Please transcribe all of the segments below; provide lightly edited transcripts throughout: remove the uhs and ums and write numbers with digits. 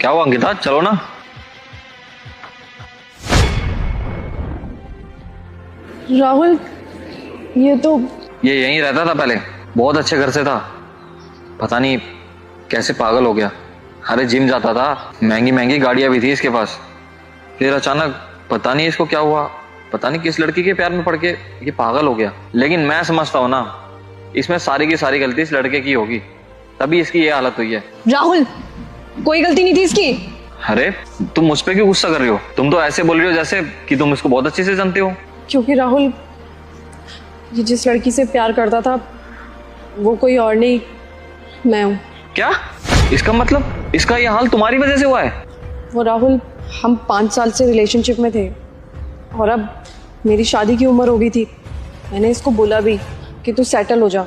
क्या हुआ अंकिता, चलो ना। राहुल, ये यहीं रहता था पहले, बहुत अच्छे घर से था। पता नहीं कैसे पागल हो गया। अरे जिम जाता था, महंगी महंगी गाड़ियां भी थी इसके पास। फिर अचानक पता नहीं इसको क्या हुआ, पता नहीं किस लड़की के प्यार में पड़ के ये पागल हो गया। लेकिन मैं समझता हूँ ना, इसमें सारी की सारी गलती इस लड़के की होगी, तभी इसकी ये हालत हुई है। राहुल, कोई गलती नहीं थी इसकी। अरे तुम मुझ पे क्यों गुस्सा कर रही हो? तुम तो ऐसे बोल रही हो जैसे कि तुम इसको बहुत अच्छे से जानते हो। क्योंकि राहुल, ये जिस लड़की से प्यार करता था वो कोई और नहीं, मैं हूँ। क्या? इसका मतलब इसका ये हाल तुम्हारी वजह से हुआ है? वो राहुल, हम 5 साल से रिलेशनशिप में थे और अब मेरी शादी की उम्र हो गई थी। मैंने इसको बोला भी कि तू सेटल हो जा।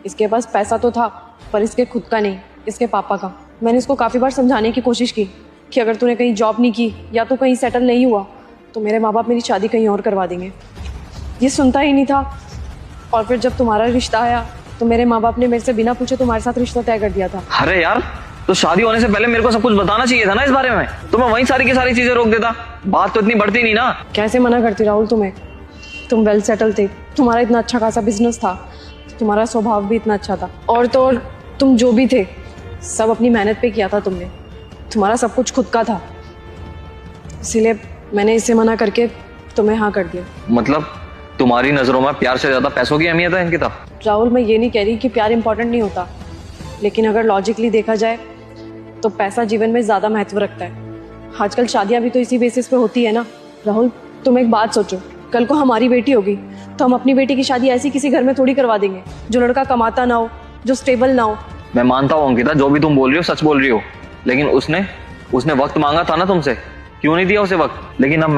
इसके पास पैसा तो था पर इसके खुद का नहीं, इसके पापा का। मैंने इसको काफ़ी बार समझाने की कोशिश की कि अगर तूने कहीं जॉब नहीं की या तो कहीं सेटल नहीं हुआ तो मेरे माँ बाप मेरी शादी कहीं और करवा देंगे। ये सुनता ही नहीं था। और फिर जब तुम्हारा रिश्ता आया तो मेरे माँ बाप ने मेरे से बिना पूछे तुम्हारे साथ रिश्ता तय कर दिया था। अरे यार, तो शादी होने से पहले मेरे को सब कुछ बताना चाहिए था ना इस बारे में, तो मैं वहीं सारी की सारी चीजें रोक देता। बात तो इतनी बढ़ती नहीं ना। कैसे मना करती राहुल तुम्हें? तुम वेल सेटल थे, तुम्हारा इतना अच्छा खासा बिजनेस था, तुम्हारा स्वभाव भी इतना अच्छा था, और तो और तुम जो भी थे सब अपनी मेहनत पे किया था तुमने। तुम्हारा सब कुछ खुद का था, इसीलिए मैंने इसे मना करके तुम्हें हाँ कर दिया। मतलब तुम्हारी नजरों में प्यार से ज्यादा पैसों की अहमियत है अंकिता? राहुल, मैं ये नहीं कह रही कि प्यार इंपॉर्टेंट नहीं होता, लेकिन अगर लॉजिकली देखा जाए तो पैसा जीवन में ज़्यादा महत्व रखता है। आजकल शादियाँ भी तो इसी बेसिस पे होती है ना। राहुल, तुम एक बात सोचो, कल को हमारी बेटी होगी तो हम अपनी बेटी की शादी ऐसी किसी घर में थोड़ी करवा देंगे जो लड़का कमाता ना हो, जो स्टेबल ना हो। मैं मानता हूँ अंकिता, जो भी तुम बोल रही हो सच बोल रही हो, लेकिन उसने वक्त मांगा था ना तुमसे, क्यों नहीं दिया उसे वक्त? लेकिन अब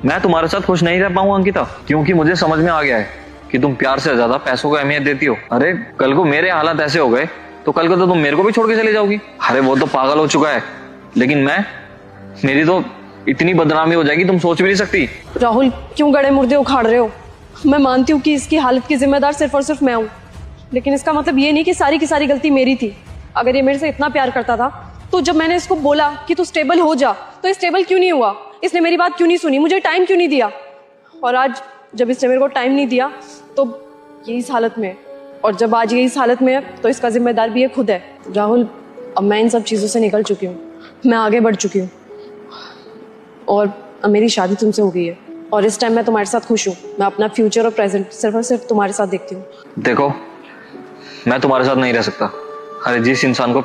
मैं तुम्हारे साथ खुश नहीं रह पाऊंगा अंकिता, क्योंकि मुझे समझ में आ गया है कि तुम प्यार से ज्यादा पैसों को अहमियत देती हो। अरे कल को मेरे हालात ऐसे हो गए तो कल को तो तुम मेरे को भी छोड़ के चली जाओगी। अरे वो तो पागल हो चुका है, लेकिन मेरी तो इतनी बदनामी हो जाएगी तुम सोच भी नहीं सकती। राहुल, क्यों गड़े मुर्दे उखाड़ रहे हो? मैं मानती हूँ कि इसकी हालत की जिम्मेदार सिर्फ और सिर्फ मैं हूँ, लेकिन इसका मतलब ये नहीं कि सारी की सारी गलती मेरी थी। अगर ये मेरे से इतना प्यार करता था तो जब मैंने इसको बोला कि तू स्टेबल हो जा तो ये स्टेबल क्यों नहीं हुआ? इसने मेरी बात क्यों नहीं सुनी? मुझे टाइम क्यों नहीं दिया? और आज जब इसने मेरे को टाइम नहीं दिया तो ये इस हालत में है, और जब आज ये इस हालत में है तो इसका जिम्मेदार भी ये खुद है। राहुल, अब मैं इन सब चीज़ों से निकल चुकी हूँ, मैं आगे बढ़ चुकी हूँ, और अब मेरी शादी तुमसे हो गई है, और इस टाइम मैं तुम्हारे साथ खुश हूँ। मैं अपना फ्यूचर और प्रेजेंट सिर्फ और सिर्फ तुम्हारे साथ देखती हूँ। देखो, मैं तुम्हारे साथ नहीं रह सकता। अरे जिस इंसान को